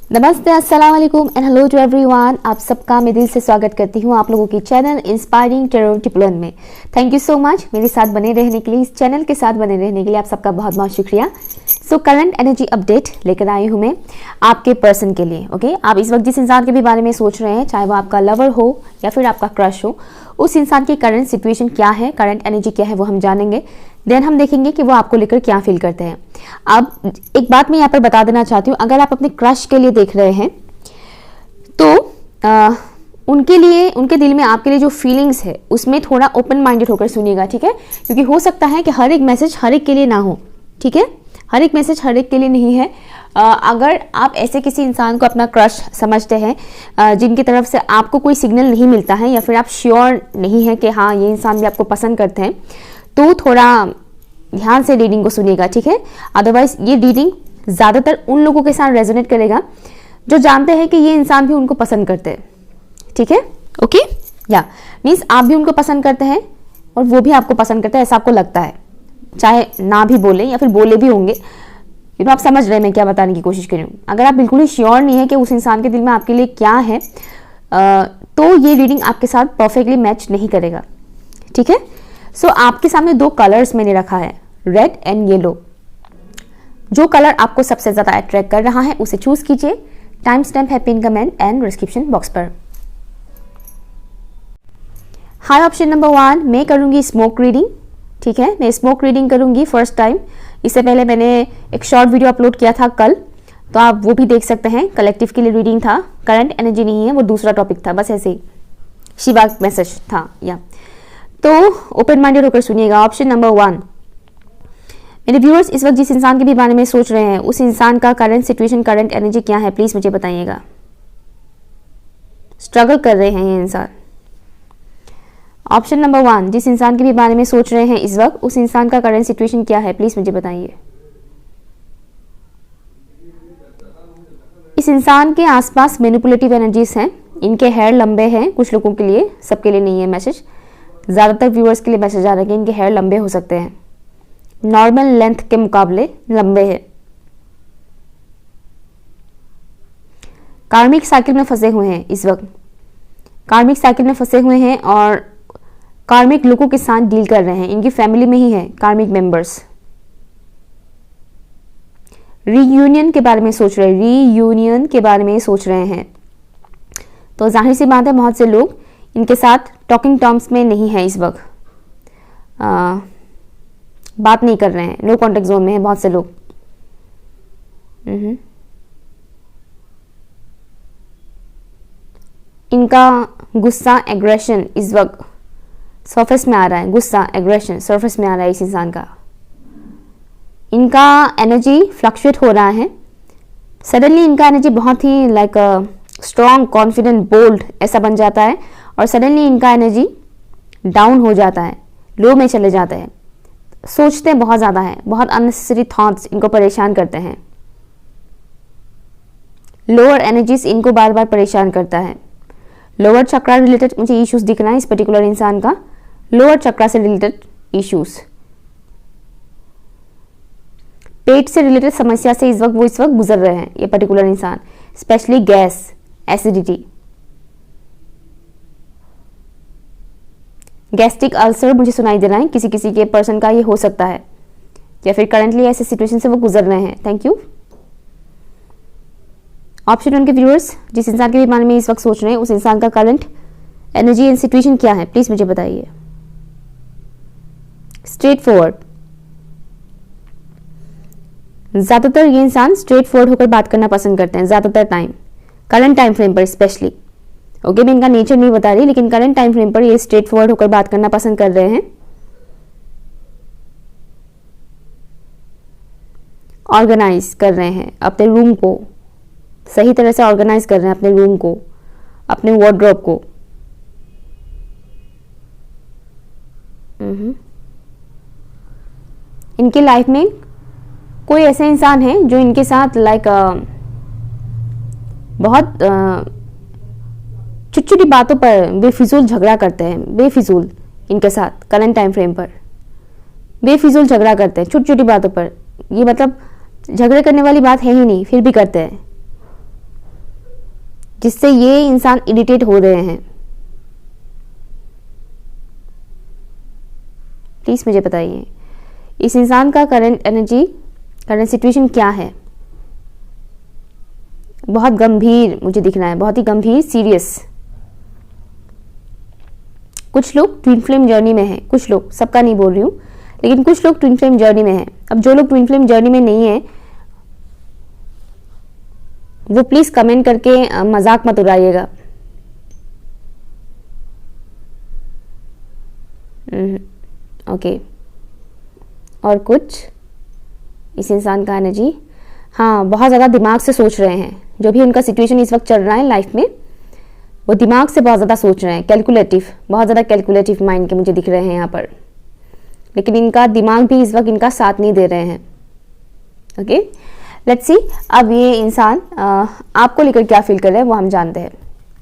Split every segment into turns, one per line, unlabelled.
नमस्ते, अस्सलाम वालेकुम एंड हेलो टू एवरीवन। आप सबका मैं दिल से स्वागत करती हूँ आप लोगों की चैनल इंस्पायरिंग टैरो टिप्लन में। थैंक यू सो मच मेरे साथ बने रहने के लिए, इस चैनल के साथ बने रहने के लिए आप सबका बहुत बहुत शुक्रिया। सो करंट एनर्जी अपडेट लेकर आई हूँ मैं आपके पर्सन के लिए। ओके, आप इस वक्त जिस इंसान के भी बारे में सोच रहे हैं, चाहे वो आपका लवर हो या फिर आपका क्रश हो, उस इंसान की करंट सिचुएशन क्या है, करंट एनर्जी क्या है, वो हम जानेंगे। देन हम देखेंगे कि वो आपको लेकर क्या फील करते हैं। अब एक बात मैं यहाँ पर बता देना चाहती हूँ, अगर आप अपने क्रश के लिए देख रहे हैं तो उनके लिए, उनके दिल में आपके लिए जो फीलिंग्स है उसमें थोड़ा ओपन माइंडेड होकर सुनिएगा, ठीक है। क्योंकि हो सकता है कि हर एक मैसेज हर एक के लिए ना हो, ठीक है। हर एक मैसेज हर एक के लिए नहीं है। अगर आप ऐसे किसी इंसान को अपना क्रश समझते हैं जिनकी तरफ से आपको कोई सिग्नल नहीं मिलता है, या फिर आप श्योर नहीं है कि हाँ ये इंसान भी आपको पसंद करते हैं, तो थोड़ा ध्यान से रीडिंग को सुनिएगा, ठीक है। अदरवाइज ये रीडिंग ज़्यादातर उन लोगों के साथ रेजोनेट करेगा जो जानते हैं कि ये इंसान भी उनको पसंद करते हैं, ठीक है। ओके, या मीन्स आप भी उनको पसंद करते हैं और वो भी आपको पसंद करते हैं, ऐसा आपको लगता है, चाहे ना भी बोले या फिर बोले भी होंगे। आप समझ रहे हैं मैं क्या बताने की कोशिश कर रही हूँ। अगर आप बिल्कुल ही श्योर नहीं है कि उस इंसान के दिल में आपके लिए क्या है, तो ये रीडिंग आपके साथ परफेक्टली मैच नहीं करेगा, ठीक है। सो आपके सामने दो कलर्स मैंने रखा है, रेड एंड येलो। जो कलर आपको सबसे ज्यादा अट्रैक्ट कर रहा है उसे चूज कीजिए। टाइम स्टैम्प है pin comment and description box पर। हाई ऑप्शन नंबर 1, मैं करूंगी स्मोक रीडिंग, ठीक है। मैं स्मोक रीडिंग करूंगी फर्स्ट टाइम। इससे पहले मैंने एक शॉर्ट वीडियो अपलोड किया था कल, तो आप वो भी देख सकते हैं। कलेक्टिव के लिए रीडिंग था, करंट एनर्जी नहीं है, वो दूसरा टॉपिक था, बस ऐसे ही शिवा मैसेज था या। तो ओपन माइंडेड होकर सुनिएगा। ऑप्शन नंबर 1, मेरे व्यूअर्स इस वक्त जिस इंसान के भी बारे में सोच रहे हैं उस इंसान का करंट सिचुएशन, करंट एनर्जी क्या है, प्लीज मुझे बताइएगा। स्ट्रगल कर रहे हैं ये इंसान। ऑप्शन नंबर 1, जिस इंसान के भी बारे में सोच रहे हैं इस वक्त उस इंसान का करंट सिचुएशन क्या है, प्लीज मुझे बताइए। इस इंसान के आसपास मैनिपुलेटिव एनर्जीज हैं। इनके हेयर लंबे हैं, कुछ लोगों के लिए, सबके लिए नहीं है मैसेज। ज़्यादातर व्यूअर्स के लिए मैसेज आ रहा है कि इनके हेयर लंबे हो सकते हैं, नॉर्मल लेंथ के मुकाबले लंबे हैं। कार्मिक साइकिल में फंसे हुए हैं इस वक्त, कार्मिक साइकिल में फंसे हुए हैं और कार्मिक लोगों के साथ डील कर रहे हैं। इनकी फैमिली में ही है कार्मिक मेंबर्स। रीयूनियन के बारे में सोच रहे हैं, रीयूनियन के बारे में सोच रहे हैं। तो जाहिर सी बात है बहुत से लोग इनके साथ टॉकिंग टर्म्स में नहीं है इस वक्त, बात नहीं कर रहे हैं, नो कॉन्टेक्ट जोन में है बहुत से लोग। इनका गुस्सा, एग्रेशन इस वक्त सरफेस में आ रहा है। गुस्सा, एग्रेशन सरफेस में आ रहा है इस इंसान का। इनका एनर्जी फ्लक्चुएट हो रहा है। सडनली इनका एनर्जी बहुत ही लाइक स्ट्रॉन्ग, कॉन्फिडेंट, बोल्ड ऐसा बन जाता है, और सडनली इनका एनर्जी डाउन हो जाता है, लो में चले जाते हैं। सोचते बहुत ज़्यादा है, बहुत अननेसेसरी थॉट्स इनको परेशान करते हैं। लोअर एनर्जीज इनको बार बार परेशान करता है। लोअर चक्रा रिलेटेड मुझे इश्यूज दिख रहा है इस पर्टिकुलर इंसान का, लोअर चक्रा से रिलेटेड इश्यूज, पेट से रिलेटेड समस्या से इस वक्त गुजर रहे हैं ये पर्टिकुलर इंसान, specially gas, acidity, gastric ulcer मुझे सुनाई दे रहा है। किसी किसी के पर्सन का ये हो सकता है, या फिर करंटली ऐसे सिचुएशन से वो गुजर रहे हैं। Thank you. ऑप्शन 1 के व्यूअर्स जिस इंसान के बारे में इस वक्त सोच रहे हैं उस इंसान का करंट एनर्जी एंड सिचुएशन क्या है, प्लीज मुझे बताइए। स्ट्रेट फॉरवर्ड, ज्यादातर ये इंसान स्ट्रेट फॉरवर्ड होकर बात करना पसंद करते हैं ज्यादातर टाइम, करंट टाइम फ्रेम पर स्पेशली। ओके, मैं इनका नेचर नहीं बता रही, लेकिन करंट टाइम फ्रेम पर ये स्ट्रेट फॉरवर्ड होकर बात करना पसंद कर रहे हैं। ऑर्गेनाइज कर रहे हैं अपने रूम को, सही तरह से ऑर्गेनाइज कर रहे हैं अपने रूम को, अपने वार्डरोब को। इनके लाइफ में कोई ऐसा इंसान है जो इनके साथ लाइक बहुत छोटी छोटी बातों पर बेफिजूल झगड़ा करते हैं, बेफिजूल इनके साथ करंट टाइम फ्रेम पर बेफिजूल झगड़ा करते हैं छोटी छोटी बातों पर। ये मतलब झगड़े करने वाली बात है ही नहीं, फिर भी करते हैं, जिससे ये इंसान इरिटेट हो रहे हैं। प्लीज मुझे बताइए इस इंसान का करंट एनर्जी, करंट सिचुएशन क्या है। बहुत गंभीर मुझे दिख रहा है, बहुत ही गंभीर, सीरियस। कुछ लोग ट्विन फ्लेम जर्नी में हैं, कुछ लोग, सबका नहीं बोल रही हूँ, लेकिन कुछ लोग ट्विन फ्लेम जर्नी में हैं। अब जो लोग ट्विन फ्लेम जर्नी में नहीं है वो प्लीज कमेंट करके मजाक मत उड़ाइएगा। ओके, और कुछ इस इंसान का एनर्जी, हाँ बहुत ज़्यादा दिमाग से सोच रहे हैं। जो भी उनका सिचुएशन इस वक्त चल रहा है लाइफ में, वो दिमाग से बहुत ज़्यादा सोच रहे हैं, कैलकुलेटिव, बहुत ज़्यादा कैलकुलेटिव माइंड के मुझे दिख रहे हैं यहाँ पर। लेकिन इनका दिमाग भी इस वक्त इनका साथ नहीं दे रहे हैं। ओके, लेट्स सी अब ये इंसान आपको लेकर क्या फील कर रहे हैं वो हम जानते हैं।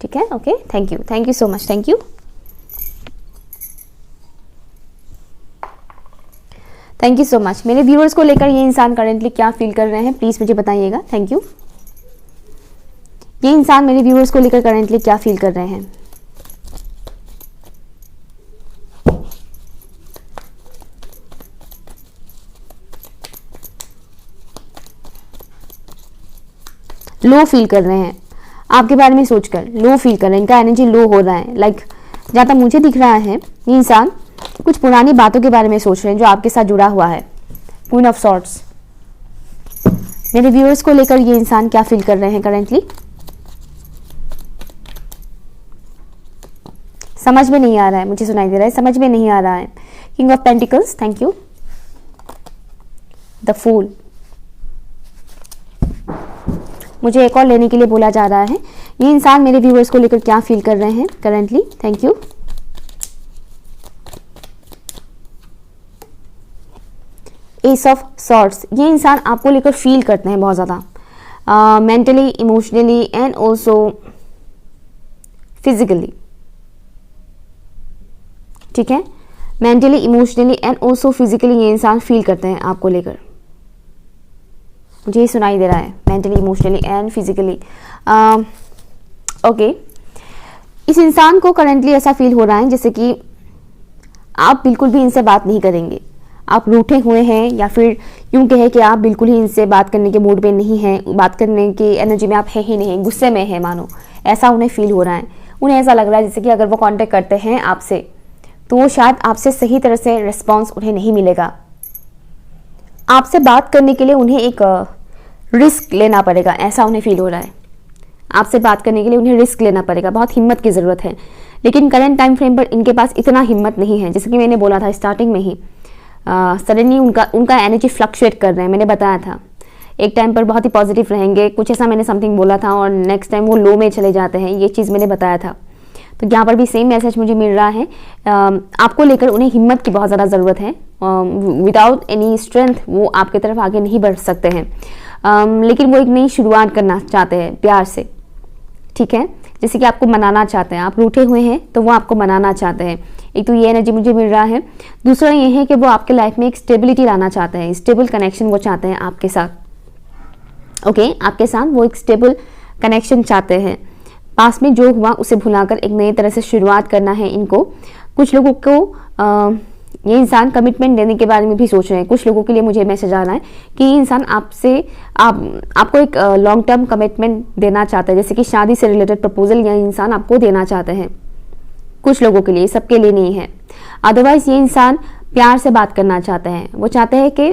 ठीक है, okay, thank you so much, thank you so much. मेरे व्यूअर्स को लेकर ये इंसान करेंटली क्या फील कर रहे हैं प्लीज मुझे बताइएगा। Thank you. ये इंसान मेरे व्यूअर्स को लेकर करेंटली क्या फील कर रहे हैं। लो फील कर रहे हैं आपके बारे में सोचकर, लो फील कर रहे हैं, इनका एनर्जी लो हो रहा है। लाइक जहाँ तक मुझे दिख रहा है ये इंसान कुछ पुरानी बातों के बारे में सोच रहे हैं जो आपके साथ जुड़ा हुआ है। Queen of swords. मेरे व्यूअर्स को लेकर ये इंसान क्या फील कर रहे हैं करेंटली, समझ में नहीं आ रहा है, मुझे सुनाई दे रहा है, समझ में नहीं आ रहा है। King of pentacles, thank you. The fool, मुझे एक और लेने के लिए बोला जा रहा है। ये इंसान मेरे व्यूअर्स को लेकर क्या फील कर रहे हैं currently, thank you. S of swords, ये इंसान आपको लेकर फील करते हैं बहुत ज़्यादा, mentally, emotionally and also physically. ठीक है, mentally, emotionally and also physically ये इंसान फील करते हैं आपको लेकर, मुझे ये सुनाई दे रहा है, mentally, emotionally and physically. Okay, इस इंसान को करंटली ऐसा फील हो रहा है जैसे कि आप बिल्कुल भी इनसे बात नहीं करेंगे, आप रूठे हुए हैं, या फिर यूं कहे कि आप बिल्कुल ही इनसे बात करने के मूड पे नहीं हैं, बात करने की एनर्जी में आप है ही नहीं, गुस्से में है मानो, ऐसा उन्हें फील हो रहा है। उन्हें ऐसा लग रहा है जैसे कि अगर वो कांटेक्ट करते हैं आपसे तो वो शायद आपसे सही तरह से रिस्पॉन्स उन्हें नहीं मिलेगा। आपसे बात करने के लिए उन्हें एक रिस्क लेना पड़ेगा, ऐसा उन्हें फील हो रहा है। आपसे बात करने के लिए उन्हें रिस्क लेना पड़ेगा, बहुत हिम्मत की ज़रूरत है। लेकिन करंट टाइम फ्रेम पर इनके पास इतना हिम्मत नहीं है, जैसे कि मैंने बोला था स्टार्टिंग में ही। सडनली उनका एनर्जी फ्लक्चुएट कर रहे हैं, मैंने बताया था। एक टाइम पर बहुत ही पॉजिटिव रहेंगे, कुछ ऐसा मैंने समथिंग बोला था, और नेक्स्ट टाइम वो लो में चले जाते हैं, ये चीज़ मैंने बताया था। तो यहाँ पर भी सेम मैसेज मुझे मिल रहा है। आपको लेकर उन्हें हिम्मत की बहुत ज़्यादा ज़रूरत है। विदाउट एनी स्ट्रेंथ वो आपकी तरफ आगे नहीं बढ़ सकते हैं, लेकिन वो एक नई शुरुआत करना चाहते हैं प्यार से। ठीक है, जैसे कि आपको मनाना चाहते हैं, आप रूठे हुए हैं तो वो आपको मनाना चाहते हैं। एक तो ये एनर्जी मुझे मिल रहा है। दूसरा ये है कि वो आपके लाइफ में एक स्टेबिलिटी लाना चाहते हैं, स्टेबल कनेक्शन वो चाहते हैं आपके साथ। ओके, आपके साथ वो एक स्टेबल कनेक्शन चाहते हैं। पास में जो हुआ उसे भुलाकर एक नई तरह से शुरुआत करना है इनको। कुछ लोगों को ये इंसान कमिटमेंट देने के बारे में भी सोच रहे हैं। कुछ लोगों के लिए मुझे मैसेज आ रहा है कि ये इंसान आपको एक लॉन्ग टर्म कमिटमेंट देना चाहता है, जैसे कि शादी से रिलेटेड प्रपोजल ये इंसान आपको देना चाहते हैं। कुछ लोगों के लिए, सबके लिए नहीं है। अदरवाइज ये इंसान प्यार से बात करना चाहते हैं। वो चाहते हैं कि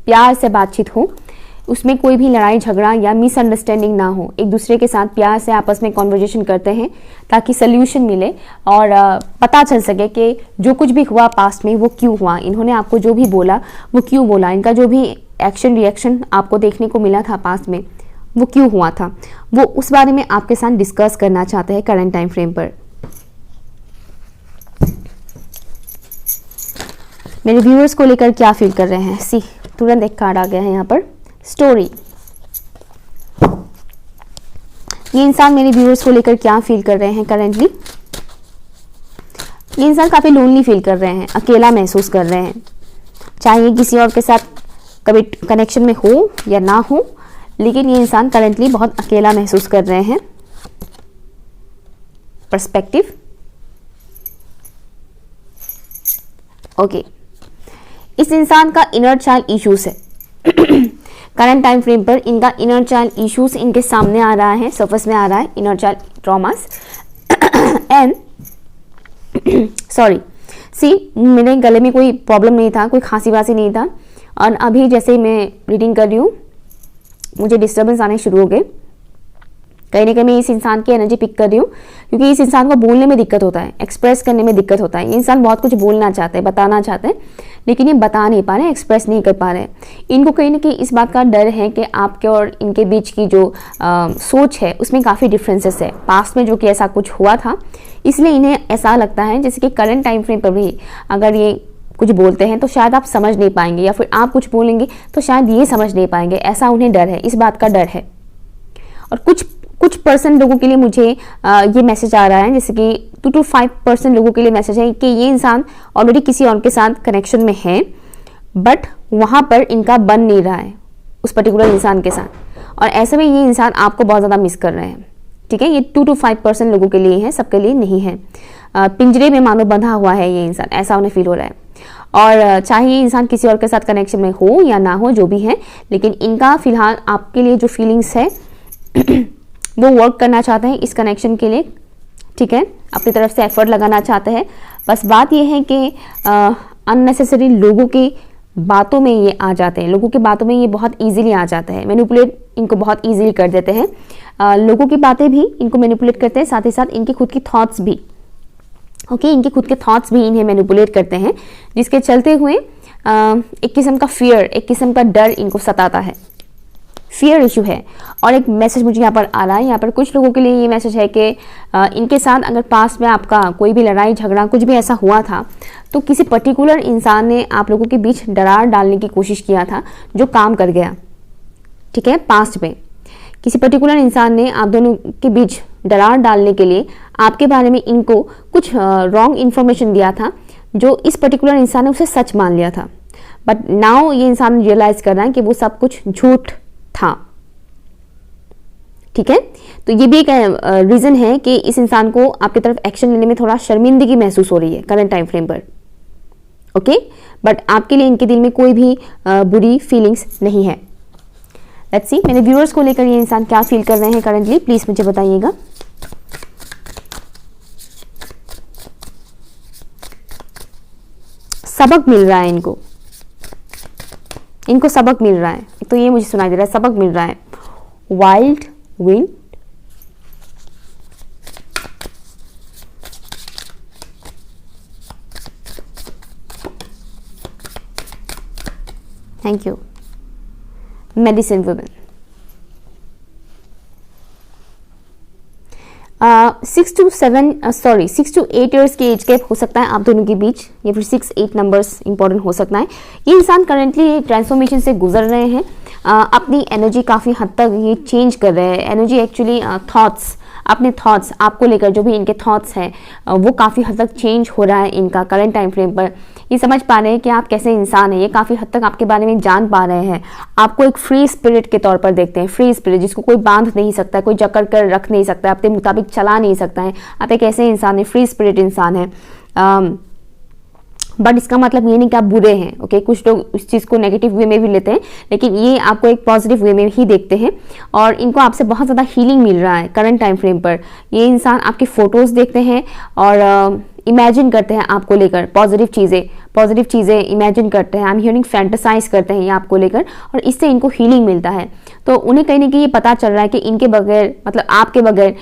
प्यार से बातचीत हो, उसमें कोई भी लड़ाई झगड़ा या मिसअंडरस्टैंडिंग ना हो। एक दूसरे के साथ प्यार से आपस में कॉन्वर्जेशन करते हैं ताकि सोल्यूशन मिले और पता चल सके कि जो कुछ भी हुआ पास्ट में वो क्यों हुआ, इन्होंने आपको जो भी बोला वो क्यों बोला, इनका जो भी एक्शन रिएक्शन आपको देखने को मिला था पास्ट में वो क्यों हुआ था, वो उस बारे में आपके साथ डिस्कस करना चाहते हैं करंट टाइम फ्रेम पर। मेरे व्यूअर्स को लेकर क्या फील कर रहे हैं, सी तुरंत एक कार्ड आ गया है यहाँ पर, स्टोरी। ये इंसान मेरे व्यूअर्स को लेकर क्या फील कर रहे हैं करेंटली? ये इंसान काफ़ी लोनली फील कर रहे हैं, अकेला महसूस कर रहे हैं। चाहे ये किसी और के साथ कभी कनेक्शन में हो या ना हो, लेकिन ये इंसान करेंटली बहुत अकेला महसूस कर रहे हैं। Perspective, okay. इस इंसान का इनर चाइल्ड इश्यूज है। करंट टाइम फ्रेम पर इनका इनर चाइल्ड इश्यूज इनके सामने आ रहा है, सरफेस में आ रहा है, inner child traumas. And sorry see, मेरे गले में कोई प्रॉब्लम नहीं था, कोई खांसी वासी नहीं था, और अभी जैसे ही मैं रीडिंग कर रही हूँ मुझे डिस्टर्बेंस आने शुरू हो गए। कहीं ना कहीं मैं इस इंसान की एनर्जी पिक कर रही हूँ, क्योंकि इस इंसान को बोलने में दिक्कत होता है, एक्सप्रेस करने में दिक्कत होता है। ये इंसान बहुत कुछ बोलना चाहते हैं, बताना चाहते हैं, लेकिन ये बता नहीं पा रहे, एक्सप्रेस नहीं कर पा रहे। इनको कहीं ना कहीं इस बात का डर है कि आपके और इनके बीच की जो सोच है उसमें काफ़ी डिफरेंसेस है, पास्ट में जो कि ऐसा कुछ हुआ था, इसलिए इन्हें ऐसा लगता है जैसे कि करंट टाइम फ्रेम पर भी अगर ये कुछ बोलते हैं तो शायद आप समझ नहीं पाएंगे, या फिर आप कुछ बोलेंगे तो शायद ये समझ नहीं पाएंगे, ऐसा उन्हें डर है, इस बात का डर है। और कुछ परसेंट लोगों के लिए मुझे ये मैसेज आ रहा है, जैसे कि 2 to 5% लोगों के लिए मैसेज है कि ये इंसान ऑलरेडी किसी और के साथ कनेक्शन में है, बट वहाँ पर इनका बन नहीं रहा है उस पर्टिकुलर इंसान के साथ, और ऐसे में ये इंसान आपको बहुत ज़्यादा मिस कर रहे हैं। ठीक है, ये 2 to 5% लोगों के लिए है, सबके लिए नहीं है। पिंजरे में मानो बंधा हुआ है ये इंसान, ऐसा उन्हें फील हो रहा है। और चाहे ये इंसान किसी और के साथ कनेक्शन में हो या ना हो, जो भी है, लेकिन इनका फिलहाल आपके लिए जो फीलिंग्स है वो वर्क करना चाहते हैं इस कनेक्शन के लिए। ठीक है, अपनी तरफ से एफर्ट लगाना चाहते हैं। बस बात ये है कि अननेसेसरी लोगों की बातों में ये आ जाते हैं, लोगों की बातों में ये बहुत इजीली आ जाते हैं, मैनिपुलेट इनको बहुत इजीली कर देते हैं। लोगों की बातें भी इनको मैनिपुलेट करते हैं, साथ ही साथ इनकी खुद की थॉट्स भी, ओके, इनके खुद के थॉट्स भी इन्हें मैनिपुलेट करते हैं, जिसके चलते हुए एक किस्म का फियर, एक किस्म का डर इनको सताता है, फियर इशू है। और एक मैसेज मुझे यहाँ पर आ रहा है, यहाँ पर कुछ लोगों के लिए ये मैसेज है कि इनके साथ अगर पास्ट में आपका कोई भी लड़ाई झगड़ा कुछ भी ऐसा हुआ था, तो किसी पर्टिकुलर इंसान ने आप लोगों के बीच दरार डालने की कोशिश किया था, जो काम कर गया। ठीक है, पास्ट में किसी पर्टिकुलर इंसान ने आप दोनों के बीच दरार डालने के लिए आपके बारे में इनको कुछ रॉन्ग इन्फॉर्मेशन दिया था, जो इस पर्टिकुलर इंसान ने उसे सच मान लिया था। बट नाउ ये इंसान रियलाइज कर रहा है कि वो सब कुछ झूठ था। ठीक है, तो ये भी एक रीजन है कि इस इंसान को आपकी तरफ एक्शन लेने में थोड़ा शर्मिंदगी महसूस हो रही है करंट टाइम फ्रेम पर। ओके, बट आपके लिए इनके दिल में कोई भी बुरी फीलिंग्स नहीं है। लेट्स सी, मेरे व्यूअर्स को लेकर ये इंसान क्या फील कर रहे हैं करंटली, प्लीज मुझे बताइएगा। सबक मिल रहा है इनको सबक मिल रहा है, तो ये मुझे सुनाई दे रहा है, सबक मिल रहा है। Wild wind, thank you. Medicine women, 6 to 8 years की एज गैप हो सकता है आप दोनों के बीच, या फिर 6-8 नंबर्स इंपॉर्टेंट हो सकता है। ये इंसान करंटली ट्रांसफॉर्मेशन से गुजर रहे हैं, अपनी एनर्जी काफ़ी हद तक ये चेंज कर रहे हैं। एनर्जी एक्चुअली थॉट्स, अपने थॉट्स आपको लेकर जो भी इनके थॉट्स हैं वो काफ़ी हद तक चेंज हो रहा है इनका करंट टाइम फ्रेम पर। ये समझ पा रहे हैं कि आप कैसे इंसान हैं, ये काफ़ी हद तक आपके बारे में जान पा रहे हैं। आपको एक फ्री स्पिरिट के तौर पर देखते हैं, फ्री स्पिरिट जिसको कोई बांध नहीं सकता, कोई जकड़ कर रख नहीं सकता, अपने मुताबिक चला नहीं सकता है। आप एक ऐसे इंसान है, फ्री स्पिरिट इंसान है। बट इसका मतलब ये नहीं कि आप बुरे हैं। ओके, कुछ लोग इस चीज़ को नेगेटिव वे में भी लेते हैं, लेकिन ये आपको एक पॉजिटिव वे में ही देखते हैं, और इनको आपसे बहुत ज़्यादा हीलिंग मिल रहा है करंट टाइम फ्रेम पर। ये इंसान आपकी फ़ोटोज़ देखते हैं और इमेजिन करते हैं आपको लेकर पॉजिटिव चीज़ें इमेजिन करते हैं। आई एम हियरिंग फैंटेसाइज करते हैं ये आपको लेकर, और इससे इनको हीलिंग मिलता है। तो उन्हें कहीं ना कहीं ये पता चल रहा है कि इनके बगैर, मतलब आपके बगैर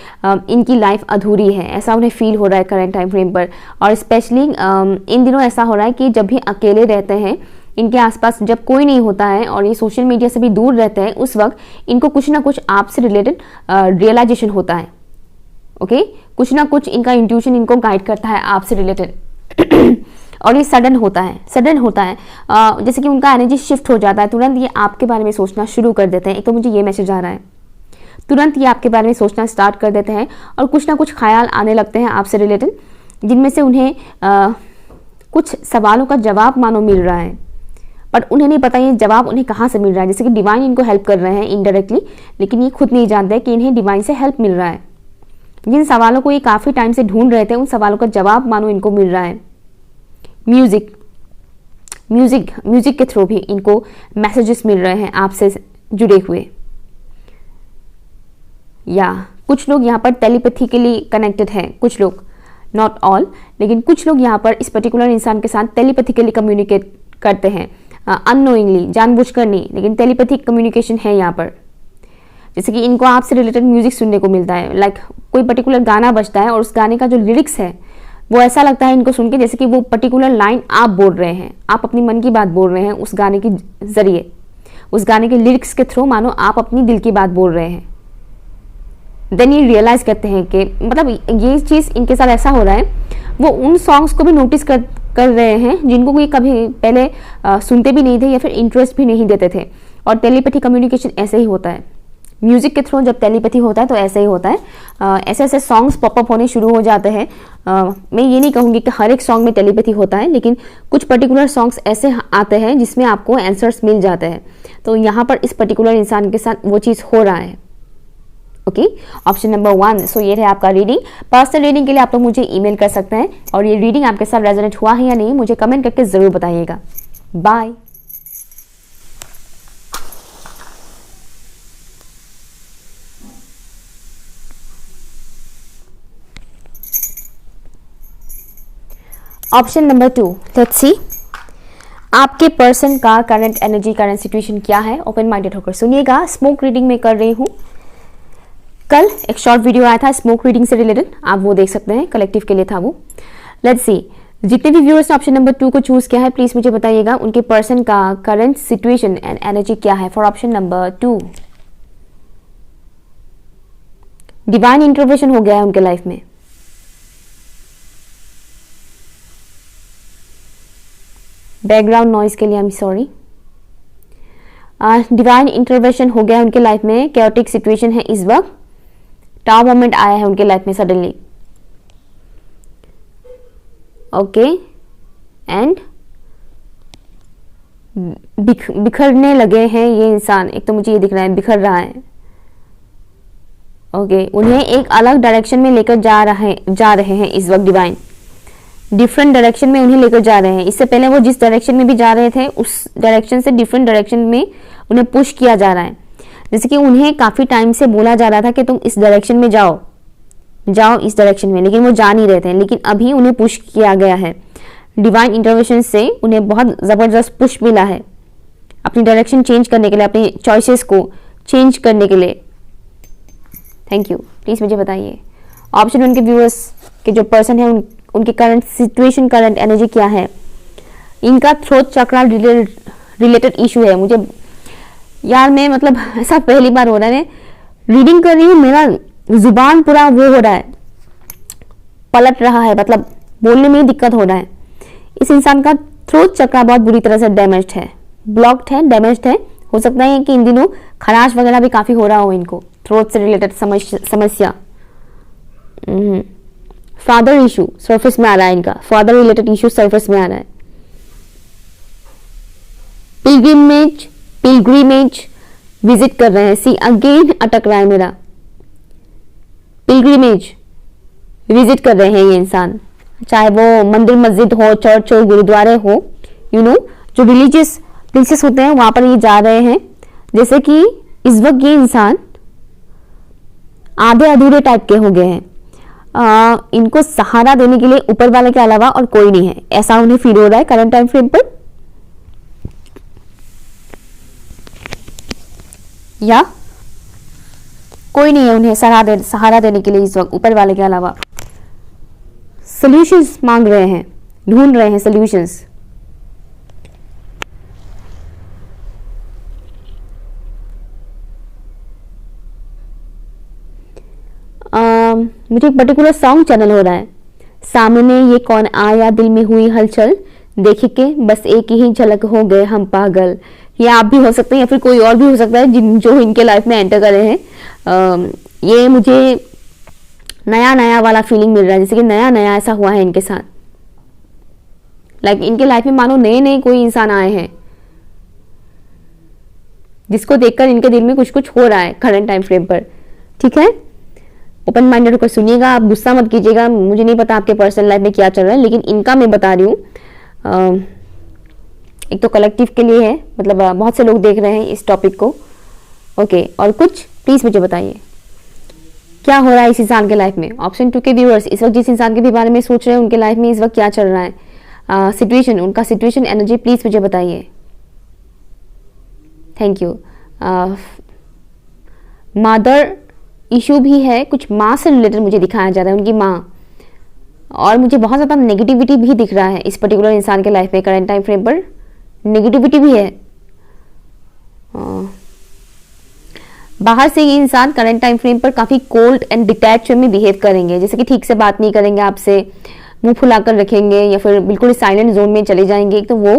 इनकी लाइफ अधूरी है, ऐसा उन्हें फील हो रहा है करंट टाइम फ्रेम पर। और स्पेशली इन दिनों ऐसा हो रहा है कि जब भी अकेले रहते हैं, इनके आसपास जब कोई नहीं होता है और ये सोशल मीडिया से भी दूर रहते हैं, उस वक्त इनको कुछ ना कुछ आपसे रिलेटेड रियलाइजेशन होता है। ओके, कुछ ना कुछ इनका इंट्यूशन इनको गाइड करता है आपसे रिलेटेड और ये सडन होता है जैसे कि उनका एनर्जी शिफ्ट हो जाता है, तुरंत ये आपके बारे में सोचना शुरू कर देते हैं। एक तो मुझे ये मैसेज आ रहा है, तुरंत ये आपके बारे में सोचना स्टार्ट कर देते हैं और कुछ ना कुछ ख्याल आने लगते हैं आपसे रिलेटेड, जिनमें से उन्हें कुछ सवालों का जवाब मानो मिल रहा है, बट उन्हें नहीं पता ये जवाब उन्हें कहाँ से मिल रहा है। जैसे कि डिवाइन इनको हेल्प कर रहे हैं इनडायरेक्टली, लेकिन ये खुद नहीं जानते कि इन्हें डिवाइन से हेल्प मिल रहा है। जिन सवालों को ये काफ़ी टाइम से ढूंढ रहे थे, उन सवालों का जवाब मानो इनको मिल रहा है। म्यूजिक के थ्रू भी इनको मैसेजेस मिल रहे हैं आपसे जुड़े हुए। या कुछ लोग यहाँ पर टेलीपैथिकली कनेक्टेड हैं, कुछ लोग, नॉट ऑल, लेकिन कुछ लोग यहाँ पर इस पर्टिकुलर इंसान के साथ टेलीपैथिकली कम्युनिकेट करते हैं, अननोइंगली, जानबूझकर नहीं, लेकिन टेलीपैथिक कम्युनिकेशन है यहाँ पर। जैसे कि इनको आपसे रिलेटेड म्यूजिक सुनने को मिलता है, लाइक कोई पर्टिकुलर गाना बजता है और उस गाने का जो लिरिक्स है वो ऐसा लगता है इनको सुन के जैसे कि वो पर्टिकुलर लाइन आप बोल रहे हैं, आप अपनी मन की बात बोल रहे हैं उस गाने के जरिए, उस गाने के लिरिक्स के थ्रू मानो आप अपनी दिल की बात बोल रहे हैं। देन ये रियलाइज करते हैं कि मतलब ये चीज़ इनके साथ ऐसा हो रहा है, वो उन सॉन्ग्स को भी नोटिस कर रहे हैं जिनको ये कभी पहले सुनते भी नहीं थे या फिर इंटरेस्ट भी नहीं देते थे। और टेलीपैथी कम्युनिकेशन ऐसे ही होता है, म्यूजिक के थ्रू जब टेलीपैथी होता है तो ऐसे ही होता है। ऐसे ऐसे सॉन्ग्स पॉपअप होने शुरू हो जाते हैं। मैं ये नहीं कहूँगी कि हर एक सॉन्ग में टेलीपैथी होता है, लेकिन कुछ पर्टिकुलर सॉन्ग्स ऐसे आते हैं जिसमें आपको आंसर्स मिल जाते हैं। तो यहाँ पर इस पर्टिकुलर इंसान के साथ वो चीज़ हो रहा है। Okay, option number 1। सो ये है आपका रीडिंग। पर्सनल रीडिंग के लिए आप लोग मुझे ईमेल कर सकते हैं, और ये रीडिंग आपके साथ रेजोनेट हुआ है या नहीं मुझे कमेंट करके ज़रूर बताइएगा। Bye. Option number 2, let's see आपके पर्सन का करंट एनर्जी, करंट सिचुएशन क्या है। ओपन माइंडेड होकर सुनिएगा। स्मोक रीडिंग में कर रही हूँ। कल एक शॉर्ट वीडियो आया था स्मोक रीडिंग से रिलेटेड, आप वो देख सकते हैं, कलेक्टिव के लिए था वो। लेट्स सी, जितने भी व्यूअर्स ने ऑप्शन नंबर 2 को चूज किया है प्लीज मुझे बताइएगा उनके पर्सन का करंट सिचुएशन एंड एनर्जी क्या है for option number 2। Divine intervention हो गया है उनके लाइफ में। बैकग्राउंड नॉइज के लिए I am sorry. Divine intervention हो गया है उनके लाइफ में। कैओटिक सिचुएशन है इस वक्त। टावर मोमेंट आया है उनके लाइफ में सडनली। ओके, एंड बिखरने लगे हैं ये इंसान। एक तो मुझे ये दिख रहा है बिखर रहा है। ओके, उन्हें एक अलग डायरेक्शन में लेकर जा रहे हैं इस वक्त। डिवाइन डिफरेंट डायरेक्शन में उन्हें लेकर जा रहे हैं। इससे पहले वो जिस डायरेक्शन में भी जा रहे थे उस डायरेक्शन से डिफरेंट डायरेक्शन में उन्हें पुश किया जा रहा है। जैसे कि उन्हें काफी टाइम से बोला जा रहा था कि तुम इस डायरेक्शन में जाओ इस डायरेक्शन में, लेकिन वो जा नहीं रहे थे। लेकिन अभी उन्हें पुश किया गया है डिवाइन इंटरवेंशन से। उन्हें बहुत जबरदस्त पुश मिला है अपनी डायरेक्शन चेंज करने के लिए, अपनी चॉइसेस को चेंज करने के लिए। Thank you. प्लीज मुझे बताइए ऑप्शन 1 के व्यूअर्स के जो पर्सन है उनकी करंट सिचुएशन, करंट एनर्जी क्या है। इनका थ्रोट चक्रा रिलेटेड इशू है। मुझे यार मैं मतलब ऐसा पहली बार हो रहा है, मैं रीडिंग कर रही हूँ, मेरा जुबान पूरा वो हो रहा है, पलट रहा है, मतलब बोलने में ही दिक्कत हो रहा है। इस इंसान का थ्रोट चक्रा बहुत बुरी तरह से डैमेज्ड है, ब्लॉक्ड है, डैमेज्ड है। हो सकता है कि इन दिनों खराश वगैरह भी काफी हो रहा हो इनको, थ्रोट से रिलेटेड समस्या। फादर इशू सरफेस में आ रहा है, इनका फादर रिलेटेड इशू सरफेस में आ रहा है। पिलग्रिमेज विजिट कर रहे हैं। सी अगेन अटक रहा है मेरा। पिलग्रिमेज विजिट कर रहे हैं ये इंसान, चाहे वो मंदिर मस्जिद हो, चर्च हो, गुरुद्वारे हो, जो रिलीजियस प्लेसेस होते हैं वहां पर ये जा रहे हैं। जैसे कि इस वक्त ये इंसान आधे अधूरे टाइप के हो गए हैं। इनको सहारा देने के लिए ऊपर वाले के अलावा और कोई नहीं है, ऐसा उन्हें फील हो रहा है करंट टाइम फ्रेम पर। या कोई नहीं है उन्हें सहारा देने के लिए इस वक्त ऊपर वाले के अलावा। सॉल्यूशंस मांग रहे हैं, ढूंढ रहे हैं सॉल्यूशंस। मुझे एक पर्टिकुलर सॉन्ग चैनल हो रहा है। सामने ये कौन आया, दिल में हुई हलचल, देख के बस एक ही झलक हो गए हम पागल, ये आप भी हो सकते हैं या फिर कोई और भी हो सकता है जिन जो इनके लाइफ में एंटर करे हैं। ये मुझे नया नया वाला फीलिंग मिल रहा है, जैसे कि नया नया ऐसा हुआ है इनके साथ। लाइक इनके लाइफ में मानो नए नए कोई इंसान आए हैं जिसको देखकर इनके दिल में कुछ कुछ हो रहा है करंट टाइम फ्रेम पर। ठीक है, ओपन माइंडेड होकर सुनिएगा, आप गुस्सा मत कीजिएगा। मुझे नहीं पता आपके पर्सनल लाइफ में क्या चल रहा है, लेकिन इनका मैं बता रही हूँ। एक तो कलेक्टिव के लिए है, मतलब बहुत से लोग देख रहे हैं इस टॉपिक को। ओके, और कुछ प्लीज मुझे बताइए क्या हो रहा है इस इंसान के लाइफ में। ऑप्शन 2 के व्यूअर्स, इस वक्त जिस इंसान के भी बारे में सोच रहे हैं उनके लाइफ में इस वक्त क्या चल रहा है, सिचुएशन, उनका सिचुएशन एनर्जी प्लीज मुझे बताइए। Thank you. मदर इशू भी है, कुछ माँ से रिलेटेड मुझे दिखाया जा रहा है, उनकी माँ। और मुझे बहुत ज़्यादा नेगेटिविटी भी दिख रहा है इस पर्टिकुलर इंसान के लाइफ में। करंट टाइम फ्रेम पर नेगेटिविटी भी है। बाहर से ये इंसान करंट टाइम फ्रेम पर काफ़ी कोल्ड एंड डिटैच में बिहेव करेंगे, जैसे कि ठीक से बात नहीं करेंगे आपसे, मुंह फुलाकर रखेंगे या फिर बिल्कुल साइलेंट जोन में चले जाएंगे। एक तो वो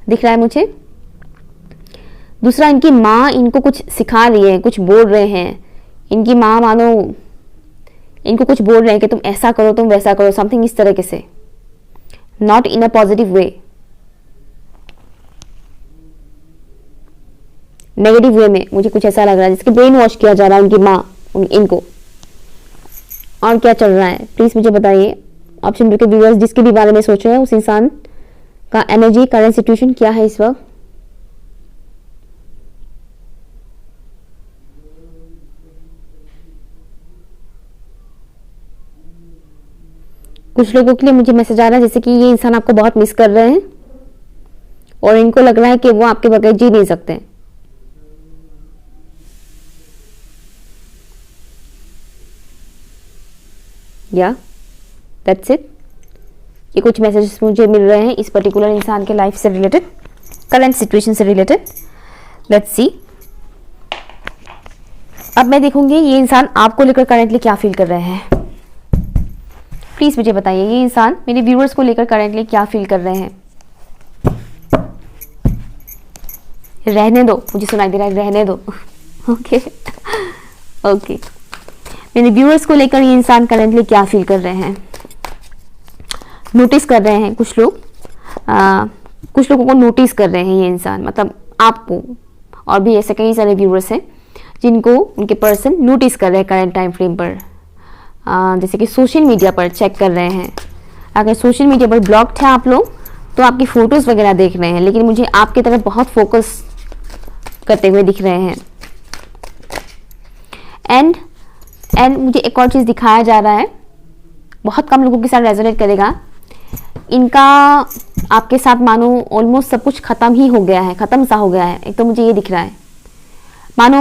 दिख रहा है मुझे। दूसरा, इनकी माँ इनको कुछ सिखा रही है, कुछ बोल रहे हैं। इनकी माँ मानो इनको कुछ बोल रहे हैं कि तुम ऐसा करो, तुम वैसा करो, समथिंग इस तरीके से, not in a positive way, negative way में। मुझे कुछ ऐसा लग रहा है जिसके ब्रेन वॉश किया जा रहा है उनकी माँ इनको। और क्या चल रहा है प्लीज मुझे बताइए। ऑप्शन 2 के व्यूअर्स जिसके भी बारे में सोच रहे हैं उस इंसान का एनर्जी, करंट सिचुएशन क्या है इस वक्त। कुछ लोगों के लिए मुझे मैसेज आ रहा है जैसे कि ये इंसान आपको बहुत मिस कर रहे हैं और इनको लग रहा है कि वो आपके बगैर जी नहीं सकते। या दैट्स इट। ये कुछ मैसेजेस मुझे मिल रहे हैं इस पर्टिकुलर इंसान के लाइफ से रिलेटेड, करंट सिचुएशन से रिलेटेड। Let's see. अब मैं देखूंगी ये इंसान आपको लेकर करेंटली क्या फील कर रहे हैं। प्लीज मुझे बताइए ये इंसान मेरे व्यूअर्स को लेकर करेंटली क्या फील कर रहे हैं। रहने दो, मुझे सुनाई दे रहा है रहने दो। ओके ओके, मेरे व्यूअर्स को लेकर ये इंसान करेंटली क्या फील कर रहे हैं, नोटिस कर रहे हैं। कुछ लोग कुछ लोगों को नोटिस कर रहे हैं ये इंसान, मतलब आपको। और भी ऐसे कई सारे व्यूअर्स हैं जिनको उनके पर्सन नोटिस कर रहे हैं करंट टाइम फ्रेम पर। जैसे कि सोशल मीडिया पर चेक कर रहे हैं। अगर सोशल मीडिया पर ब्लॉक्ड है आप लोग तो आपकी फोटोज वगैरह देख रहे हैं, लेकिन मुझे आपकी तरफ बहुत फोकस करते हुए दिख रहे हैं। एंड मुझे एक और चीज़ दिखाया जा रहा है, बहुत कम लोगों के साथ रेजोनेट करेगा। इनका आपके साथ मानो ऑलमोस्ट सब कुछ खत्म ही हो गया है, खत्म सा हो गया है। एक तो मुझे ये दिख रहा है मानो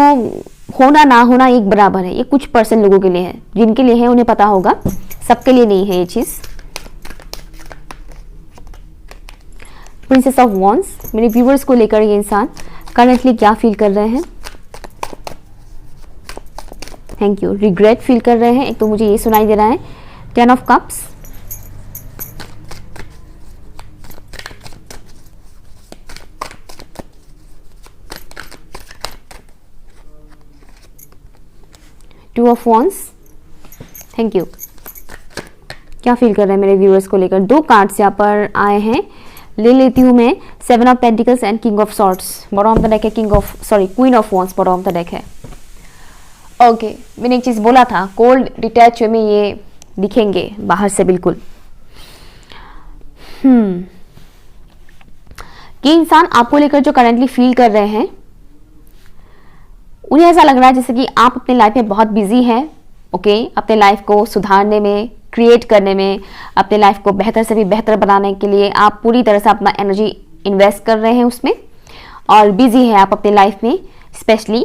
होना ना होना एक बराबर है। ये कुछ % लोगों के लिए है, जिनके लिए है उन्हें पता होगा, सबके लिए नहीं है ये चीज। प्रिंसेस ऑफ वॉन्ड्स, मेरे व्यूअर्स को लेकर ये इंसान करंटली क्या फील कर रहे हैं। Thank you. रिग्रेट फील कर रहे हैं, एक तो मुझे ये सुनाई दे रहा है। 10 of cups, two of wands. Thank you. क्या फील कर रहे हैं मेरे व्यूअर्स को लेकर। 2 कार्ड्स यहाँ पर आए हैं, ले लेती हूँ मैं। 7 of pentacles and king of swords bottom of the deck है। Queen of wands bottom of the deck है। ओके, मैंने एक चीज बोला था, कोल्ड डिटैच में ये दिखेंगे बाहर से बिल्कुल। ये इंसान आपको लेकर जो करंटली फील कर रहे हैं, उन्हें ऐसा लग रहा है जैसे कि आप अपने लाइफ में बहुत बिजी हैं। ओके, अपने लाइफ को सुधारने में, क्रिएट करने में, अपने लाइफ को बेहतर से भी बेहतर बनाने के लिए आप पूरी तरह से अपना एनर्जी इन्वेस्ट कर रहे हैं उसमें, और बिजी है आप अपने लाइफ में। स्पेशली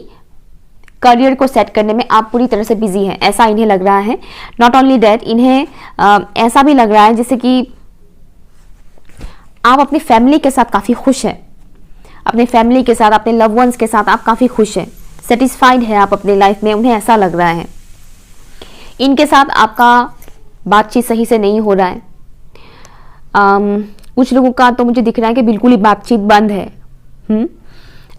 करियर को सेट करने में आप पूरी तरह से बिजी हैं, ऐसा इन्हें लग रहा है। नॉट ओनली दैट, इन्हें ऐसा भी लग रहा है जैसे कि आप अपनी फैमिली के साथ काफ़ी खुश हैं। अपने फैमिली के साथ, अपने लव वंस के साथ आप काफ़ी खुश हैं, सेटिस्फाइड है आप अपनी लाइफ में, उन्हें ऐसा लग रहा है। इनके साथ आपका बातचीत सही से नहीं हो रहा है। कुछ लोगों का तो मुझे दिख रहा है कि बिल्कुल ही बातचीत बंद है।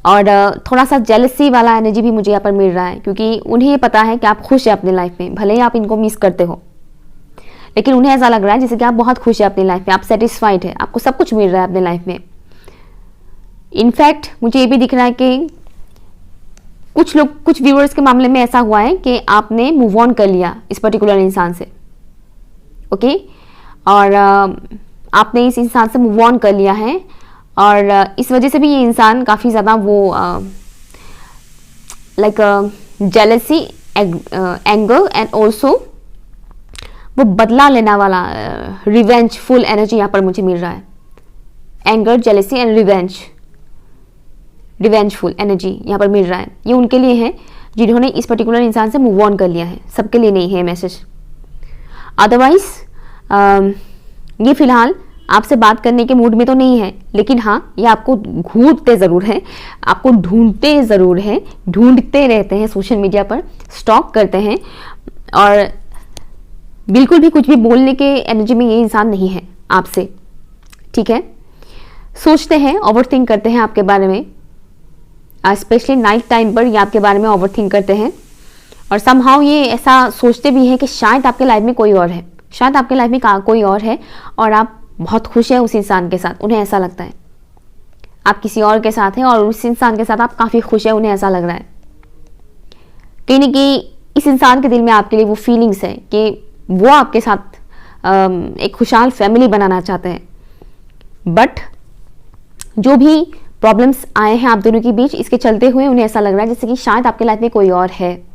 और थोड़ा सा जेलसी वाला एनर्जी भी मुझे यहाँ पर मिल रहा है, क्योंकि उन्हें ये पता है कि आप खुश हैं अपने लाइफ में, भले ही आप इनको मिस करते हो, लेकिन उन्हें ऐसा लग रहा है जैसे कि आप बहुत खुश हैं अपनी लाइफ में, आप सेटिस्फाइड है, आपको सब कुछ मिल रहा है अपने लाइफ में। इनफैक्ट मुझे ये भी दिख रहा है कि कुछ व्यूअर्स के मामले में ऐसा हुआ है कि आपने मूव ऑन कर लिया इस पर्टिकुलर इंसान से, ओके, और आपने इस इंसान से मूव ऑन कर लिया है, और इस वजह से भी ये इंसान काफ़ी ज़्यादा वो like jealousy, anger and also वो बदला लेना वाला रिवेंजफुल एनर्जी यहाँ पर मुझे मिल रहा है। Anger, jealousy and revengeful energy यहाँ पर मिल रहा है। ये उनके लिए है जिन्होंने इस पर्टिकुलर इंसान से मूव ऑन कर लिया है, सबके लिए नहीं है मैसेज। अदरवाइज ये फिलहाल आपसे बात करने के मूड में तो नहीं है, लेकिन हाँ, ये आपको घूरते ज़रूर हैं, आपको ढूंढते ज़रूर हैं, ढूंढते रहते हैं, सोशल मीडिया पर स्टॉक करते हैं, और बिल्कुल भी कुछ भी बोलने के एनर्जी में ये इंसान नहीं है आपसे, ठीक है। सोचते हैं, ओवरथिंक करते हैं आपके बारे में, स्पेशली नाइट टाइम पर ये आपके बारे में ओवरथिंक करते हैं, और समहाउ ये ऐसा सोचते भी हैं कि शायद आपके लाइफ में कोई और है, शायद आपके लाइफ में कोई और है, और आप बहुत खुश हैं उस इंसान के साथ। उन्हें ऐसा लगता है आप किसी और के साथ हैं और उस इंसान के साथ आप काफ़ी खुश हैं, उन्हें ऐसा लग रहा है कहीं ना कहीं इस इंसान के दिल में आपके लिए वो फीलिंग्स है कि वो आपके साथ एक खुशहाल फैमिली बनाना चाहते हैं। बट जो भी प्रॉब्लम्स आए हैं आप दोनों के बीच, इसके चलते हुए उन्हें ऐसा लग रहा है जैसे कि शायद आपके लाइफ में कोई और है।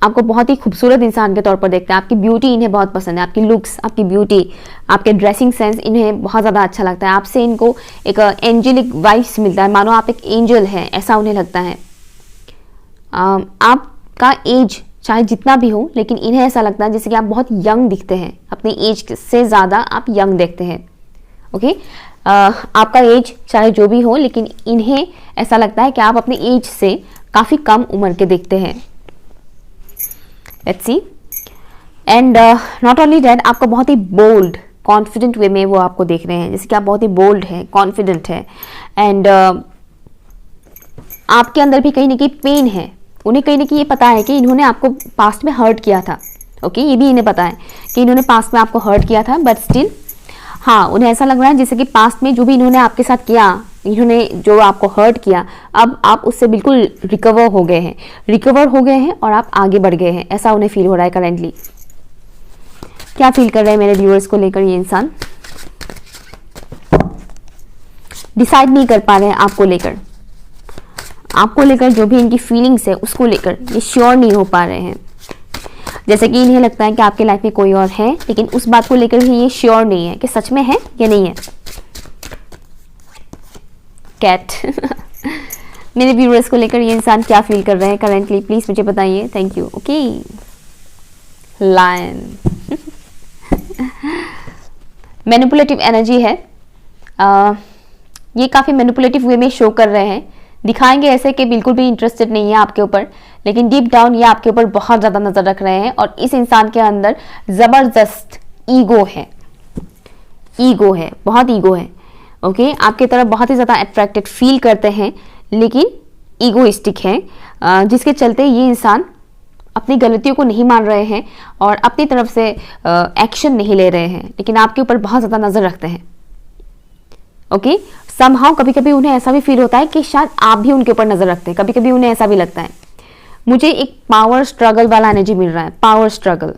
आपको बहुत ही खूबसूरत इंसान के तौर पर देखते हैं, आपकी ब्यूटी इन्हें बहुत पसंद है, आपकी लुक्स, आपकी ब्यूटी, आपके ड्रेसिंग सेंस इन्हें बहुत ज़्यादा अच्छा लगता है। आपसे इनको एक एंजेलिक वाइब्स मिलता है, मानो आप एक एंजल हैं, ऐसा उन्हें लगता है। आपका एज चाहे जितना भी हो, लेकिन इन्हें ऐसा लगता है जैसे कि आप बहुत यंग दिखते हैं, अपनी एज से ज़्यादा आप यंग देखते हैं, ओके। आपका एज चाहे जो भी हो, लेकिन इन्हें ऐसा लगता है कि आप अपनी एज से काफ़ी कम उम्र के दिखते हैं। Let's see, and not only that, आपको बहुत ही बोल्ड, कॉन्फिडेंट वे में वो आपको देख रहे हैं, जैसे कि आप बहुत ही बोल्ड है, कॉन्फिडेंट है, एंड आपके अंदर भी कहीं ना कहीं पेन है। उन्हें कहीं ना कहीं ये पता है कि इन्होंने आपको पास्ट में हर्ट किया था, ओके, ये भी इन्हें पता है कि इन्होंने पास्ट में आपको हर्ट किया था, बट स्टिल हाँ, उन्हें ऐसा लग रहा है जैसे कि पास्ट में जो भी इन्होंने आपके साथ किया, इन्होंने जो आपको हर्ट किया, अब आप उससे बिल्कुल रिकवर हो गए हैं और आप आगे बढ़ गए हैं, ऐसा उन्हें फील हो रहा है करेंटली। क्या फील कर रहे हैं मेरे व्यूअर्स को लेकर ये इंसान? डिसाइड नहीं कर पा रहे हैं आपको लेकर जो भी इनकी फीलिंग्स है उसको लेकर ये श्योर नहीं हो पा रहे हैं। जैसे कि इन्हें लगता है कि आपके लाइफ में कोई और है, लेकिन उस बात को लेकर भी ये श्योर नहीं है कि सच में है या नहीं है। कैट मेरे व्यूअर्स को लेकर ये इंसान क्या फील कर रहे हैं करेंटली, प्लीज मुझे बताइए। Thank you. Okay, lion manipulative energy है। ये काफी मैनिपुलेटिव वे में शो कर रहे हैं, दिखाएंगे ऐसे कि बिल्कुल भी इंटरेस्टेड नहीं है आपके ऊपर, लेकिन डीप डाउन ये आपके ऊपर बहुत ज़्यादा नज़र रख रहे हैं। और इस इंसान के अंदर ज़बरदस्त ईगो है, बहुत ईगो है, ओके। आपकी तरफ बहुत ही ज़्यादा अट्रैक्टेड फील करते हैं, लेकिन ईगोइस्टिक है, जिसके चलते ये इंसान अपनी गलतियों को नहीं मान रहे हैं और अपनी तरफ से एक्शन नहीं ले रहे हैं, लेकिन आपके ऊपर बहुत ज़्यादा नज़र रखते हैं, ओके। समहाउ कभी कभी उन्हें ऐसा भी फील होता है कि शायद आप भी उनके ऊपर नजर रखते हैं, कभी कभी उन्हें ऐसा भी लगता है। मुझे एक पावर स्ट्रगल वाला एनर्जी मिल रहा है, पावर स्ट्रगल,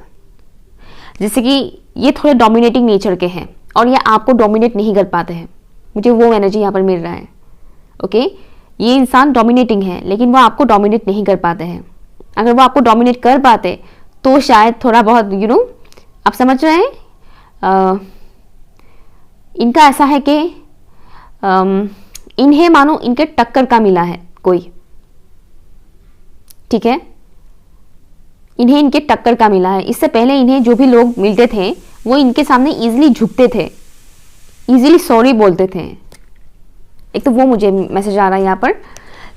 जैसे कि ये थोड़े डोमिनेटिंग नेचर के हैं और ये आपको डोमिनेट नहीं कर पाते हैं, मुझे वो एनर्जी यहाँ पर मिल रहा है, ओके। ये इंसान डोमिनेटिंग है, लेकिन वो आपको डोमिनेट नहीं कर पाते हैं। अगर वो आपको डोमिनेट कर पाते तो शायद थोड़ा बहुत आप समझ रहे हैं। इनका ऐसा है कि इन्हें मानो इनके टक्कर का मिला है कोई, ठीक है, इन्हें इनके टक्कर का मिला है। इससे पहले इन्हें जो भी लोग मिलते थे वो इनके सामने इजीली झुकते थे, इजीली सॉरी बोलते थे। एक तो वो मुझे मैसेज आ रहा है यहाँ पर।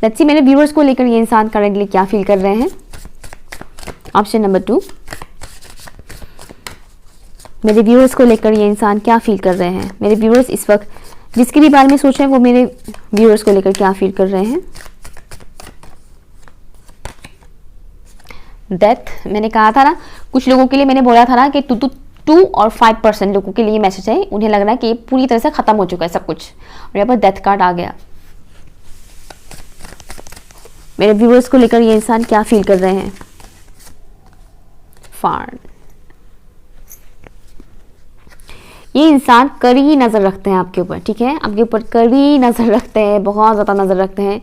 लेट्स सी मेरे व्यूअर्स को लेकर ये इंसान करेंटली क्या फील कर रहे हैं। ऑप्शन नंबर 2, मेरे व्यूअर्स को लेकर ये इंसान क्या फील कर रहे हैं। मेरे व्यूअर्स इस वक्त जिसके भी बारे में सोच रहे हैं वो मेरे व्यूअर्स को लेकर क्या फील कर रहे हैं। डेथ, मैंने कहा था ना, कुछ लोगों के लिए मैंने बोला था ना कि 2 और 5% लोगों के लिए मैसेज है, उन्हें लग रहा है कि ये पूरी तरह से खत्म हो चुका है सब कुछ, और यहाँ पर डेथ कार्ड आ गया। मेरे व्यूअर्स को लेकर ये इंसान क्या फील कर रहे हैं। फार्ड, ये इंसान कड़ी नजर रखते हैं आपके ऊपर, ठीक है, आपके ऊपर कड़ी नजर रखते हैं, बहुत ज्यादा नजर रखते हैं।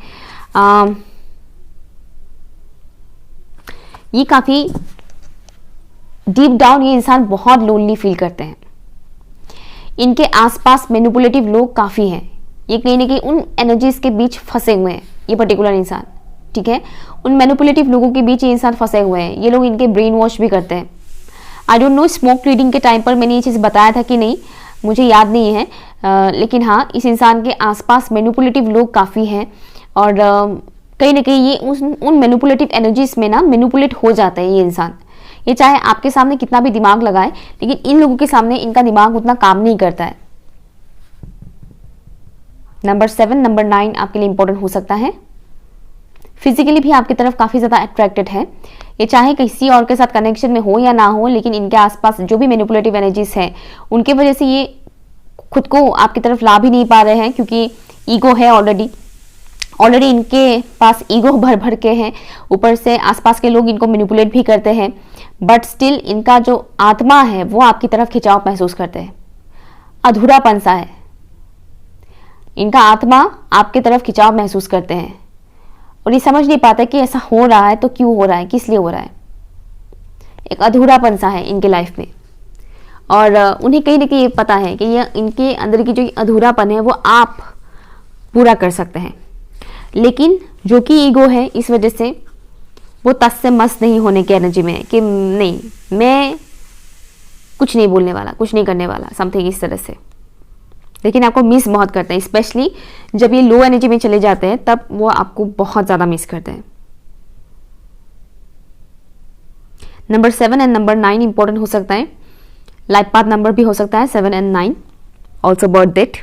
ये काफी डीप डाउन ये इंसान बहुत लोनली फील करते हैं। इनके आसपास मैनिपुलेटिव लोग काफी हैं, ये कहीं ना कहीं उन एनर्जीज के बीच फंसे हुए हैं ये पर्टिकुलर इंसान, ठीक है, उन मैनिपुलेटिव लोगों के बीच ये इंसान फंसे हुए हैं। ये लोग इनके ब्रेन वॉश भी करते हैं। I don't know smoke reading के टाइम पर मैंने ये चीज़ बताया था कि नहीं, मुझे याद नहीं है, लेकिन हाँ, इस इंसान के आसपास मैनिपुलेटिव लोग काफ़ी हैं, और कहीं ना कहीं ये उन मैनिपुलेटिव एनर्जीज में ना मैनिपुलेट हो जाता है ये इंसान। ये चाहे आपके सामने कितना भी दिमाग लगाए, लेकिन इन लोगों के सामने इनका दिमाग उतना काम नहीं करता है। नंबर 7, नंबर 9 आपके लिए इंपॉर्टेंट हो सकता है। फिजिकली भी आपकी तरफ काफी ज्यादा अट्रैक्टेड है। ये चाहे किसी और के साथ कनेक्शन में हो या ना हो, लेकिन इनके आसपास जो भी मैनिपुलेटिव एनर्जीज हैं उनके वजह से ये खुद को आपकी तरफ ला भी नहीं पा रहे हैं, क्योंकि ईगो है ऑलरेडी इनके पास ईगो भर भर के हैं। ऊपर से आसपास के लोग इनको मैनिपुलेट भी करते हैं, बट स्टिल इनका जो आत्मा है वो आपकी तरफ खिंचाव महसूस करते हैं। अधूरापन सा है, इनका आत्मा आपकी तरफ खिंचाव महसूस करते हैं, और ये समझ नहीं पाते कि ऐसा हो रहा है तो क्यों हो रहा है, किस लिए हो रहा है। एक अधूरापन सा है इनके लाइफ में, और उन्हें कहीं ना कहीं ये पता है कि ये इनके अंदर की जो अधूरापन है वो आप पूरा कर सकते हैं, लेकिन जो कि ईगो है इस वजह से वो तस से मस नहीं होने की एनर्जी में है कि नहीं, मैं कुछ नहीं बोलने वाला, कुछ नहीं करने वाला, समथिंग इस तरह से। लेकिन आपको मिस बहुत करते हैं, स्पेशली जब ये लो एनर्जी में चले जाते हैं तब वो आपको बहुत ज़्यादा मिस करते हैं। नंबर 7 एंड नंबर 9 इंपॉर्टेंट हो सकता है। लाइफ पाथ नंबर भी हो सकता है 7 and 9, also birth date.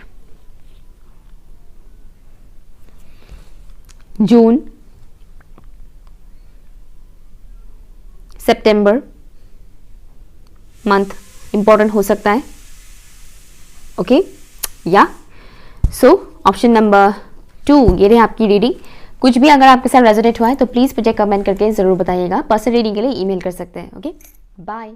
June, सितंबर मंथ इंपॉर्टेंट हो सकता है। ओके, या सो ऑप्शन नंबर 2 ये रही आपकी रीडिंग। कुछ भी अगर आपके साथ रेजोनेट हुआ है तो प्लीज़ मुझे कमेंट करके ज़रूर बताइएगा। पर्सनल रीडिंग के लिए ईमेल कर सकते हैं। Okay, bye.